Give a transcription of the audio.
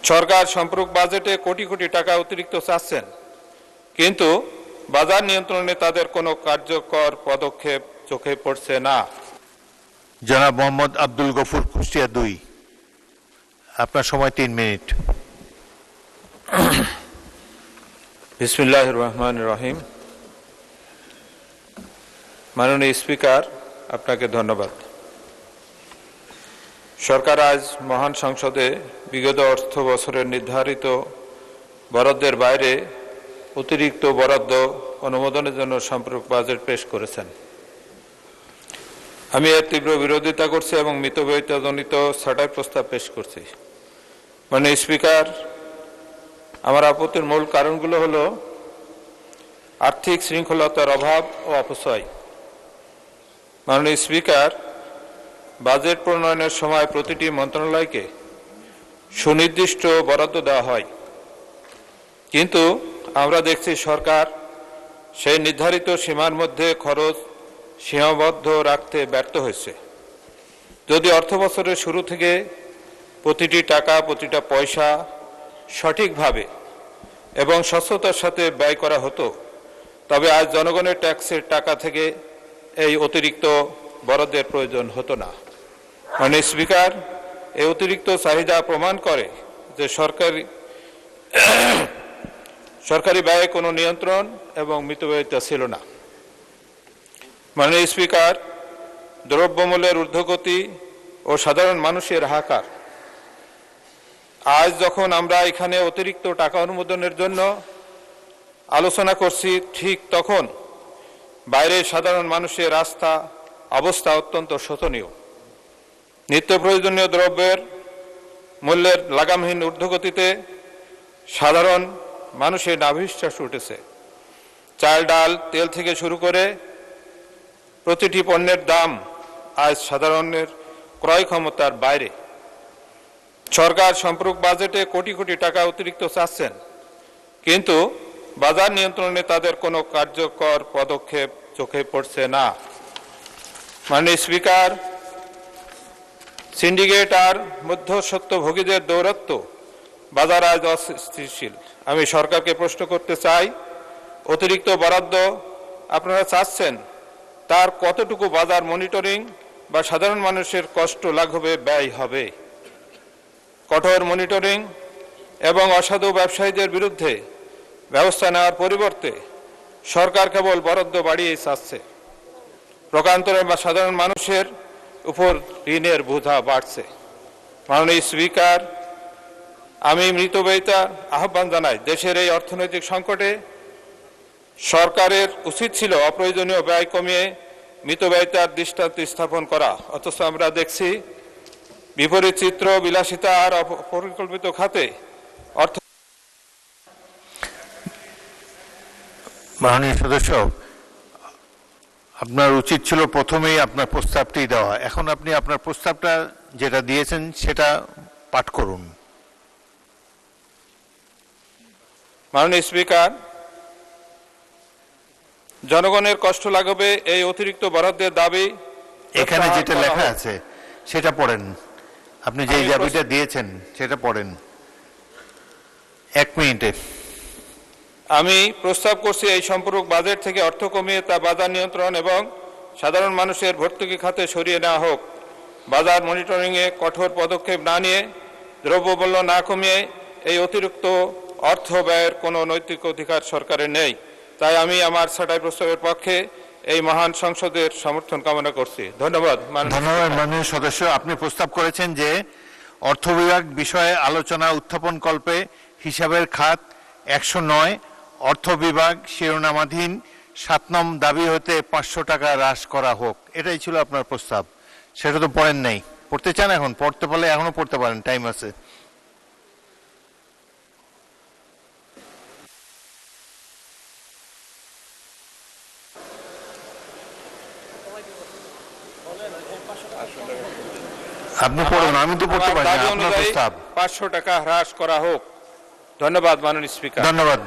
সরকার সম্পূরক বাজেটে কোটি কোটি টাকা অতিরিক্ত চাচ্ছেন, কিন্তু বাজার নিয়ন্ত্রণে তাদের কোনো কার্যকর পদক্ষেপ চোখে পড়ছে না। জনাব মোহাম্মদ আব্দুল গফুর, কুষ্টিয়া 2, আপনার সময় 3 মিনিট। বিসমিল্লাহির রহমানির রহিম। মাননীয় স্পিকার, আপনাকে ধন্যবাদ। সরকার আজ মহান সংসদে বিগত অর্থ বছরের নির্ধারিত বরাদ্দের বাইরে অতিরিক্ত বরাদ্দ অনুমোদনের জন্য সম্পূরক বাজেট পেশ করেছেন। আমি এর তীব্র বিরোধিতা করছি এবং মিতব্যয়িতাজনিত ছাঁটাই প্রস্তাব পেশ করছি। মাননীয় স্পিকার, আমার আপত্তির মূল কারণগুলো হলো আর্থিক শৃঙ্খলতার অভাব ও অপচয়। মাননীয় স্পিকার, বাজেট প্রণয়নের সময় প্রতিটি মন্ত্রণালয়কে সুনির্দিষ্ট বরাদ্দ দেওয়া হয়, কিন্তু আমরা দেখছি সরকার সেই নির্ধারিত সীমার মধ্যে খরচ সীমাবদ্ধ রাখতে ব্যর্থ হয়েছে। যদি অর্থবছরের শুরু থেকে প্রতিটি টাকা, প্রতিটা পয়সা সঠিকভাবে এবং স্বচ্ছতার সাথে ব্যয় করা হতো, তবে আজ জনগণের ট্যাক্সের টাকা থেকে এই অতিরিক্ত বরাদ্দের প্রয়োজন হতো না। মাননীয় স্পিকার, এই অতিরিক্ত চাহিদা প্রমাণ করে যে সরকারি ব্যয়ে কোনো নিয়ন্ত্রণ এবং মিতব্যয়িতা ছিল না। মাননীয় স্পিকার, দ্রব্যমূল্যের ঊর্ধ্বগতি ও সাধারণ মানুষের হাহাকার। আজ যখন আমরা এখানে অতিরিক্ত টাকা অনুমোদনের জন্য আলোচনা করছি, ঠিক তখন বাইরে সাধারণ মানুষের অবস্থা অত্যন্ত শোচনীয়। নিত্য প্রয়োজনীয় দ্রব্যের মূল্যের লাগামহীন ঊর্ধ্বগতিতে সাধারণ মানুষের নাভিশ্বাস উঠেছে। চাল, ডাল, তেল থেকে শুরু করে প্রতিটি পণ্যের দাম আজ সাধারণের ক্রয় ক্ষমতার বাইরে। সরকার সম্পূরক বাজেটে কোটি কোটি টাকা অতিরিক্ত চাচ্ছেন, কিন্তু বাজার নিয়ন্ত্রণে তাদের কোনো কার্যকর পদক্ষেপ চোখে পড়ছে না। মাননীয় স্পিকার, সিন্ডিকেট আর মধ্যস্বত্বভোগীদের দৌরাত্ম্য বাজার আজ অস্থিতিশীল। আমি সরকারকে প্রশ্ন করতে চাই, অতিরিক্ত বরাদ্দ আপনারা চাচ্ছেন, তার কতটুকু বাজার মনিটরিং বা সাধারণ মানুষের কষ্ট লাঘবে ব্যয় হবে? কঠোর মনিটরিং এবং অসাধু ব্যবসায়ীদের বিরুদ্ধে ব্যবস্থা নেওয়ার পরিবর্তে সরকার কেবল বরাদ্দ বাড়িয়েই চাচ্ছে। প্রকান্তরে বা সাধারণ মানুষের উপর ঋণের বোঝা বাড়ছে। মাননীয় স্পিকার, আমি মিতব্যয়িতার আহ্বান জানাই। দেশের এই অর্থনৈতিক সংকটে সরকারের উচিত ছিল অপ্রয়োজনীয় ব্যয় কমিয়ে মিতব্যয়িতার দৃষ্টান্ত স্থাপন করা, অথচ আমরা দেখছি বিপরীত চিত্র। বিলাসিতা আর অপরিকল্পিত খাতে অর্থ। মাননীয় সদস্য, আপনার উচিত ছিল প্রথমেই আপনার প্রস্তাবটি দেওয়া। এখন আপনি আপনার প্রস্তাবটা যেটা দিয়েছেন সেটা পাঠ করুন। মাননীয় স্পিকার, জনগণের কষ্ট লাঘবে এই অতিরিক্ত বরাদ্দের দাবি এখানে যেটা লেখা আছে সেটা পড়েন। আপনি যে দাবিটা দিয়েছেন সেটা পড়েন। 1 মিনিটে। আমি প্রস্তাব করছি এই সম্পূরক বাজেট থেকে অর্থ কমিয়ে তা বাজার নিয়ন্ত্রণ এবং সাধারণ মানুষের ভর্তুকি খাতে সরিয়ে নেওয়া হোক। বাজার মনিটরিংয়ে কঠোর পদক্ষেপ না নিয়ে, দ্রব্যমূল্য না কমিয়ে এই অতিরিক্ত অর্থ ব্যয়ের কোনো নৈতিক অধিকার সরকারের নেই। তাই আমি আমার ছাঁটাই প্রস্তাবের পক্ষে এই মহান সংসদের সমর্থন কামনা করছি। ধন্যবাদ। ধন্যবাদ মাননীয় সদস্য। আপনি প্রস্তাব করেছেন যে অর্থ বিভাগ বিষয়ে আলোচনা উত্থাপন কল্পে হিসাবের খাত 109 অর্থ বিভাগ শিরোনামাধীন 7 নং দাবি হতে 500 টাকা হ্রাস করা হোক। এটাই ছিল আপনার প্রস্তাব। সেটা তো পড়েন নাই। পড়তে চান? এখন পড়তে পারলে এখনো পড়তে পারেন, টাইম আছে। আপনি পড়ুন, আমি তো পড়তে পারি না। আপনার প্রস্তাব 500 টাকা হ্রাস করা হোক। ধন্যবাদ মাননীয় স্পিকার। ধন্যবাদ।